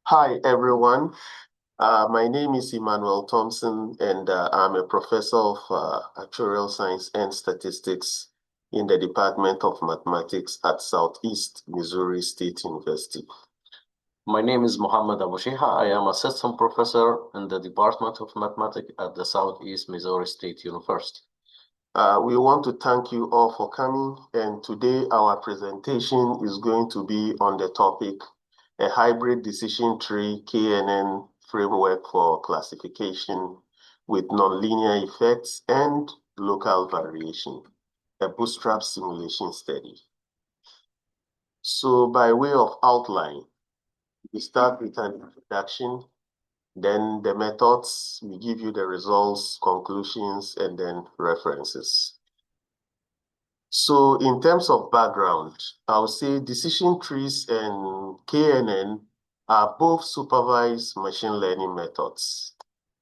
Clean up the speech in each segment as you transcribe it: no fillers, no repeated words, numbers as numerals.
Hi, everyone. My name is Emmanuel Thompson, and I'm a professor of actuarial science and statistics in the Department of Mathematics at Southeast Missouri State University. My name is Mohamed Abu-Sheha. I am assistant professor in the Department of Mathematics at the Southeast Missouri State University. We want to thank you all for coming, and today our presentation is going to be on the topic, a hybrid decision tree KNN framework for classification with nonlinear effects and local variation, a Bootstrap simulation study. So by way of outline, we start with an introduction, then the methods, we give you the results, conclusions, and then references. So in terms of background, I'll say decision trees and KNN are both supervised machine learning methods.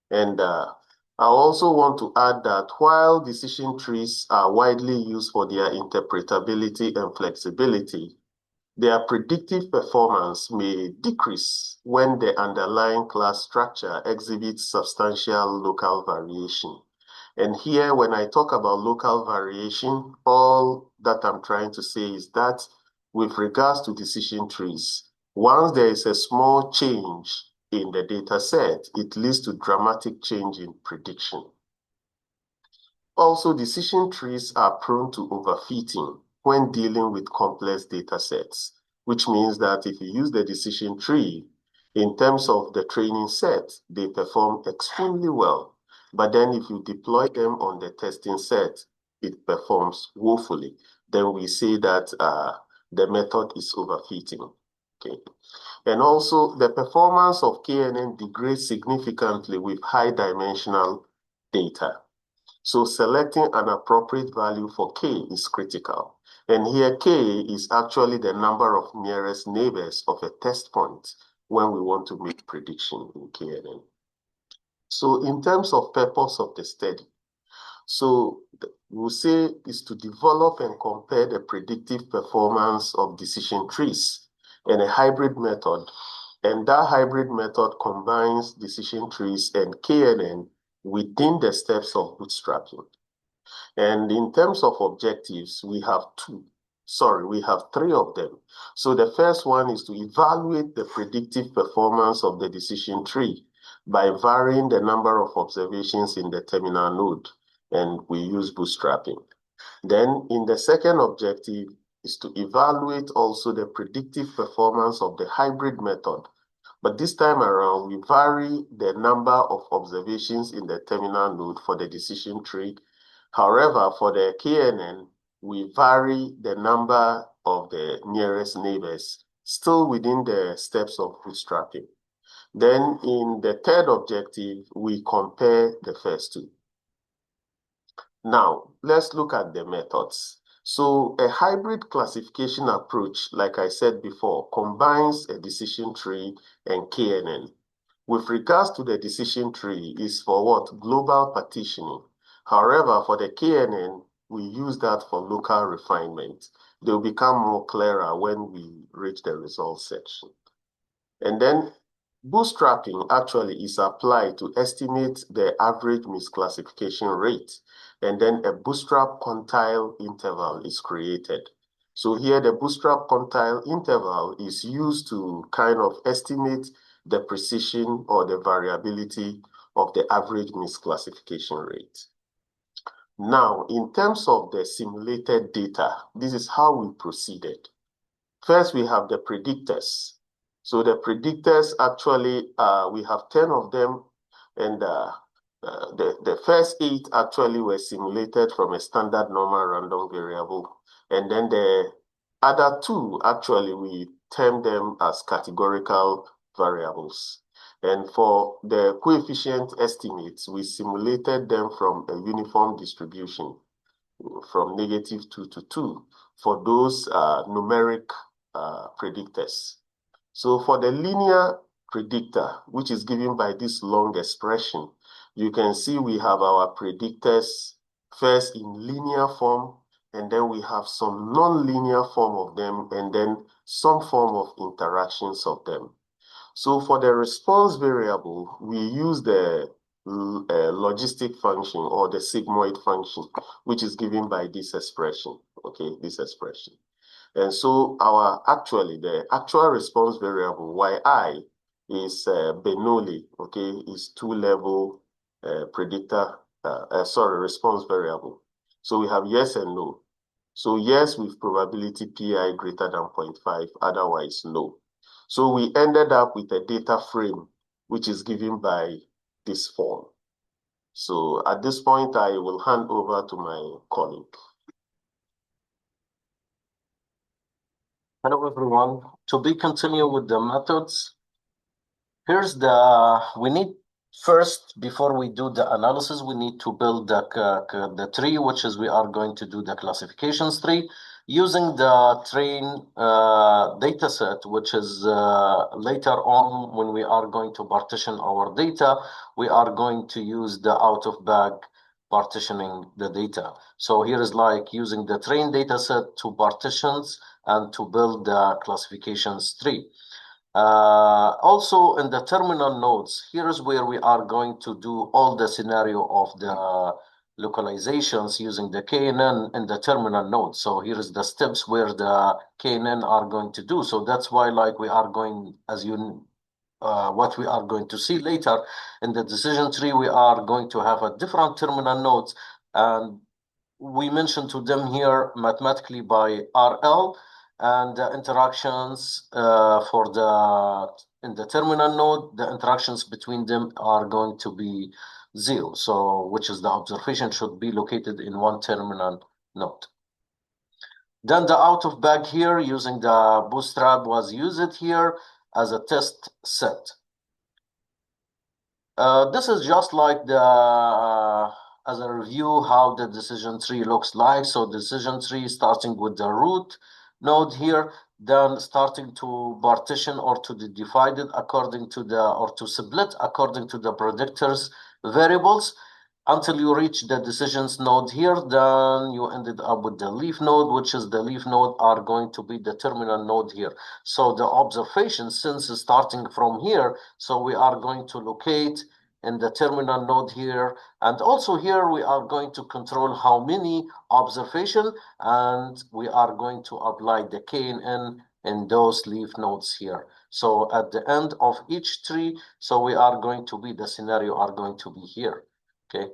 And I also want to add that while decision trees are widely used for their interpretability and flexibility, their predictive performance may decrease when the underlying class structure exhibits substantial local variation. And here, when I talk about local variation, all that I'm trying to say is that with regards to decision trees, once there is a small change in the data set, it leads to dramatic change in prediction. Also, decision trees are prone to overfitting when dealing with complex data sets, which means that if you use the decision tree, in terms of the training set, they perform extremely well. But then if you deploy them on the testing set, it performs woefully. Then we say that the method is overfitting. Okay. And also, the performance of KNN degrades significantly with high dimensional data. So selecting an appropriate value for K is critical. And here K is actually the number of nearest neighbors of a test point when we want to make prediction in KNN. So in terms of purpose of the study, so we'll say is to develop and compare the predictive performance of decision trees in a hybrid method. And that hybrid method combines decision trees and KNN within the steps of bootstrapping. And in terms of objectives, we have three of them. So the first one is to evaluate the predictive performance of the decision tree by varying the number of observations in the terminal node, and we use bootstrapping. Then in the second objective is to evaluate also the predictive performance of the hybrid method. But this time around, we vary the number of observations in the terminal node for the decision tree. However, for the KNN, we vary the number of the nearest neighbors, still within the steps of bootstrapping. Then in the third objective, we compare the first two. Now, let's look at the methods. So a hybrid classification approach, like I said before, combines a decision tree and KNN. With regards to the decision tree, is for what? Global partitioning. However, for the KNN, we use that for local refinement. They'll become more clearer when we reach the results section. And then bootstrapping actually is applied to estimate the average misclassification rate. And then a bootstrap quantile interval is created. So here the bootstrap quantile interval is used to kind of estimate the precision or the variability of the average misclassification rate. Now, in terms of the simulated data, this is how we proceeded. First, we have the predictors. So the predictors actually, we have 10 of them, and the first 8 actually were simulated from a standard normal random variable. And then the other 2, actually, we term them as categorical variables. And for the coefficient estimates, we simulated them from a uniform distribution from -2 to 2 for those numeric predictors. So for the linear predictor, which is given by this long expression, you can see we have our predictors first in linear form, and then we have some non-linear form of them, and then some form of interactions of them. So for the response variable, we use the logistic function or the sigmoid function, which is given by this expression, okay, this expression. And so the actual response variable, yi, is Bernoulli, okay, is two-level predictor, response variable. So we have yes and no. So yes with probability pi greater than 0.5, otherwise no. So we ended up with a data frame, which is given by this form. So at this point, I will hand over to my colleague. Hello, everyone. To be continue with the methods, we need first, before we do the analysis, we need to build the tree, which is we are going to do the classifications tree using the train data set, which is later on when we are going to partition our data, we are going to use the out-of-bag partitioning the data. So here is like using the train data set to partitions and to build the classifications tree. Also in the terminal nodes, here's where we are going to do all the scenario of the localizations using the KNN in the terminal node. So here is the steps where the KNN are going to do. So that's why like we are going, what we are going to see later in the decision tree, we are going to have a different terminal nodes, and we mentioned to them here mathematically by RL, and the interactions in the terminal node, the interactions between them are going to be 0. So which is the observation should be located in one terminal node. Then the out-of-bag here using the Bootstrap was used here as a test set. This is just like as a review how the decision tree looks like. So decision tree starting with the root node here, then starting to partition or to divide it according to or to split according to the predictors variables until you reach the decisions node here. Then you ended up with the leaf node, which is the leaf node are going to be the terminal node here. So the observation, since starting from here, so we are going to locate in the terminal node here, and also here we are going to control how many observation, and we are going to apply the KNN in those leaf nodes here. So at the end of each tree, so we are going to be, the scenario are going to be here, okay?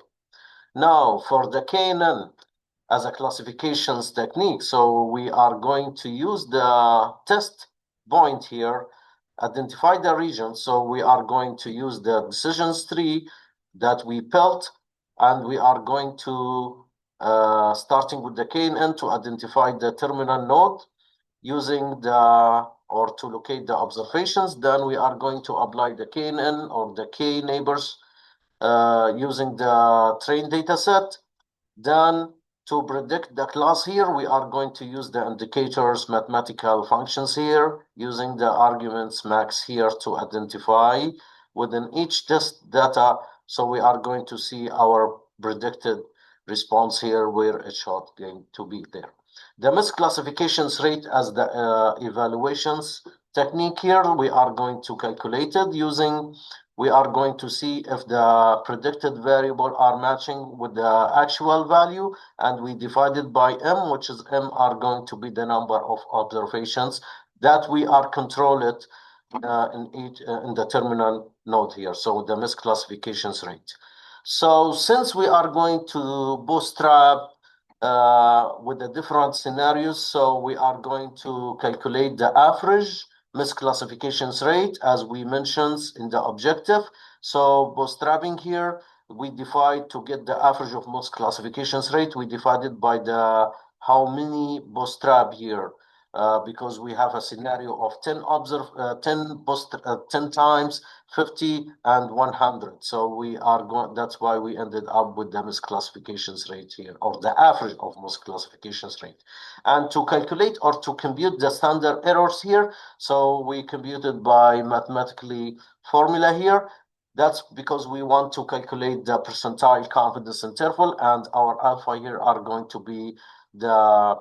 Now for the KNN as a classifications technique, so we are going to use the test point here, identify the region. So we are going to use the decisions tree that we built, and we are going to, starting with the KNN to identify the terminal node using or to locate the observations. Then we are going to apply the KNN or the K neighbors using the train data set. Then to predict the class here, we are going to use the indicators mathematical functions here using the arguments max here to identify within each test data. So we are going to see our predicted response here where it should going to be there. The misclassifications rate as the evaluations technique here, we are going to calculate it using, we are going to see if the predicted variable are matching with the actual value, and we divide it by m, which is m are going to be the number of observations that we are control it in the terminal node here. So the misclassifications rate. So since we are going to bootstrap with the different scenarios, so we are going to calculate the average misclassifications rate as we mentioned in the objective. So bootstrapping here, we divide to get the average of misclassifications rate, we divide it by the how many bootstrap here. Because we have a scenario of 10 times 50 and 100. So we are going, that's why we ended up with the misclassifications rate here, or the average of misclassifications rate. And to calculate or to compute the standard errors here, so we computed by mathematically formula here. That's because we want to calculate the percentile confidence interval, and our alpha here are going to be the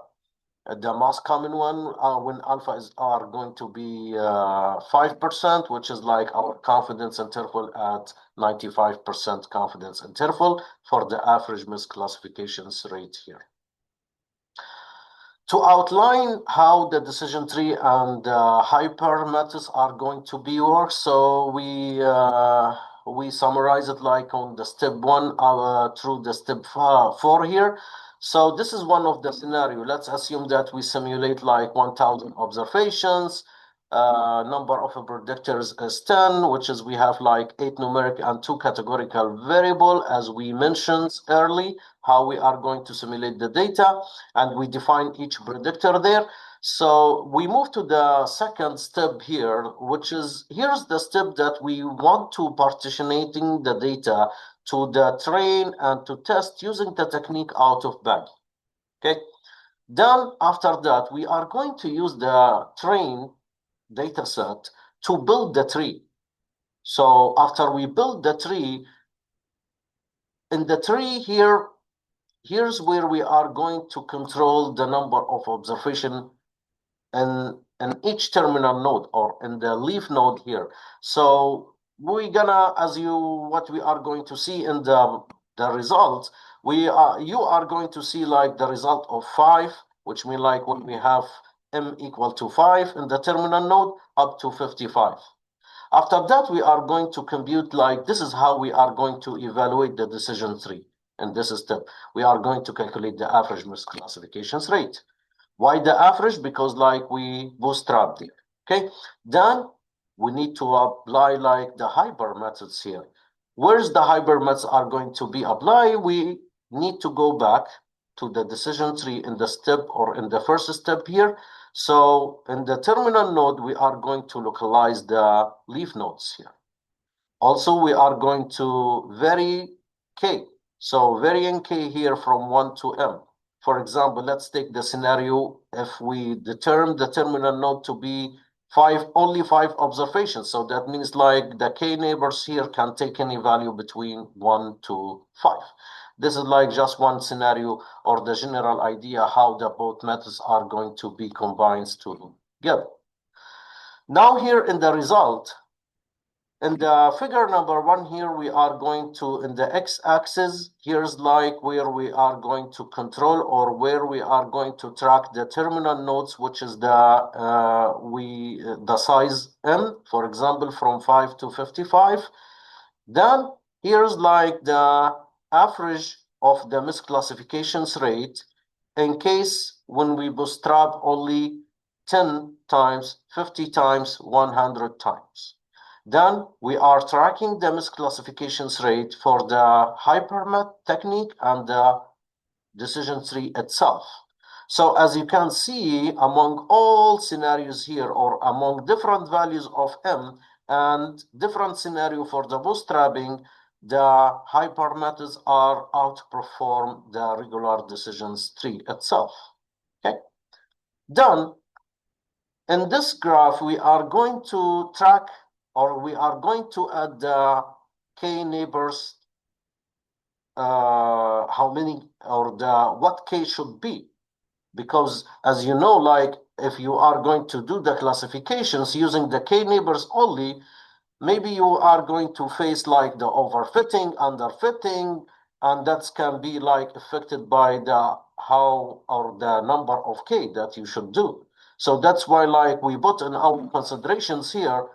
The most common one when alpha are going to be 5%, which is like our confidence interval at 95% confidence interval for the average misclassifications rate here. To outline how the decision tree and hyper methods are going to be worked, so we summarize it like on the step 1 through the step 4 here. So this is one of the scenario. Let's assume that we simulate like 1,000 observations. Number of predictors is 10, which is we have like 8 numeric and 2 categorical variable, as we mentioned early, how we are going to simulate the data, and we define each predictor there. So we move to the second step here, which is, here's the step that we want to partitionating the data to the train and to test using the technique out of bag. Okay. Then after that, we are going to use the train data set to build the tree. So after we build the tree, in the tree here, here's where we are going to control the number of observation in each terminal node or in the leaf node here. So we're gonna, what we are going to see in the results, you are going to see like the result of 5, which means like when we have m equal to 5 in the terminal node up to 55. After that, we are going to compute like, this is how we are going to evaluate the decision tree. In this step, we are going to calculate the average misclassifications rate. Why the average? Because like we bootstrapped it. Okay, then we need to apply like the hyper methods here. Where's the hyper methods are going to be applied? We need to go back to the decision tree in the step or in the first step here. So in the terminal node, we are going to localize the leaf nodes here. Also, we are going to vary k. So varying k here from 1 to m. For example, let's take the scenario if we determine the terminal node to be only 5 observations. So that means like the k neighbors here can take any value between 1 to 5. This is like just one scenario or the general idea how the both methods are going to be combined together. Now here in the result, in the figure number 1 here, we are going to, in the x-axis, here's like where we are going to control or where we are going to track the terminal nodes, which is the size m, for example, from 5 to 55. Then here's like the average of the misclassifications rate in case when we bootstrap only 10 times, 50 times, 100 times. Then we are tracking the misclassifications rate for the hypermet technique and the decision tree itself. So as you can see, among all scenarios here or among different values of m and different scenario for the bootstrapping, the hyper methods are outperform the regular decisions tree itself. Okay. Then in this graph, we are going to track or we are going to add the k neighbors, how many or what k should be. Because as you know, like if you are going to do the classifications using the k neighbors only, maybe you are going to face like the overfitting, underfitting, and that can be like affected by the how or the number of k that you should do. So that's why like we put in our considerations here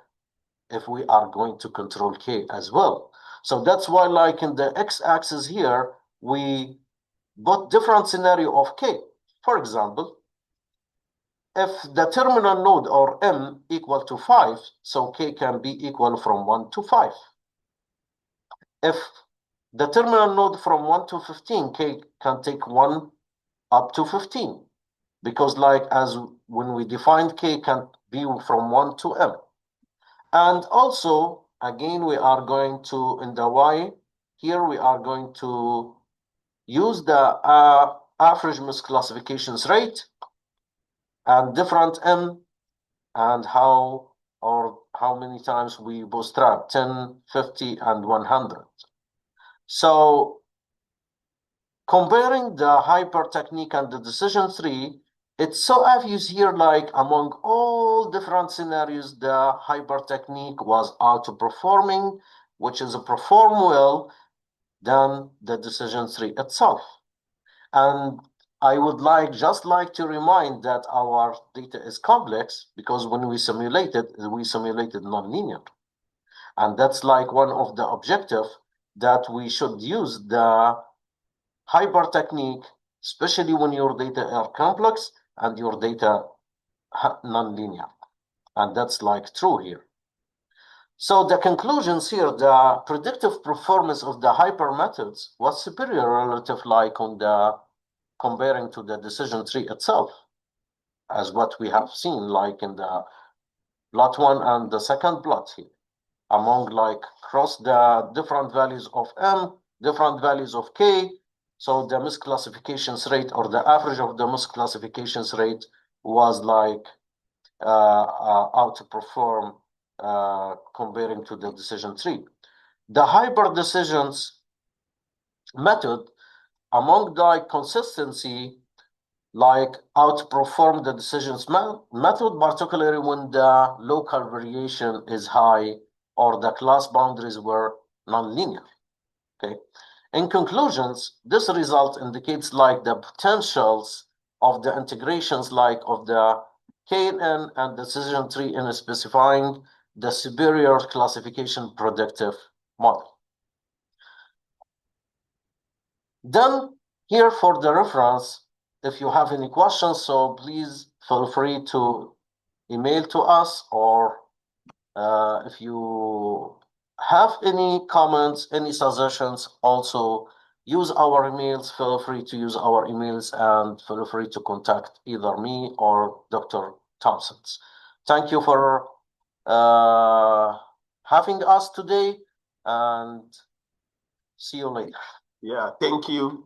if we are going to control k as well. So that's why like in the x-axis here, we put different scenario of k. For example, if the terminal node or m equal to 5, so k can be equal from 1 to 5. If the terminal node from 1 to 15, k can take 1 up to 15. Because like as when we defined k can be from 1 to m. And also, again, we are going to, in the y, here we are going to use the average misclassifications rate and different m and how many times we bootstrap, 10, 50, and 100. So comparing the hyper technique and the decision tree, It's so obvious here, like among all different scenarios, the hyper technique was outperforming, which is perform well than the decision tree itself. And I would just like to remind that our data is complex because when we simulated nonlinear. And that's like one of the objectives that we should use the hyper technique, especially when your data are complex and your data nonlinear. And that's like true here. So the conclusions here, the predictive performance of the hyper methods was superior relative like on the comparing to the decision tree itself, as what we have seen like in the plot 1 and the second plot here, among like across the different values of M, different values of K. So the misclassifications rate or the average of the misclassifications rate was like outperform comparing to the decision tree. The hyper decisions method among the consistency like outperform the decisions method, particularly when the local variation is high or the class boundaries were nonlinear. Okay. In conclusions, this result indicates like the potentials of the integrations like of the KNN and decision tree in specifying the superior classification predictive model. Then here for the reference, if you have any questions, so please feel free to email to us, or if you have any comments, any suggestions, also use our emails. Feel free to use our emails and feel free to contact either me or Dr. Thompson. Thank you for having us today, and see you later. Yeah, thank you.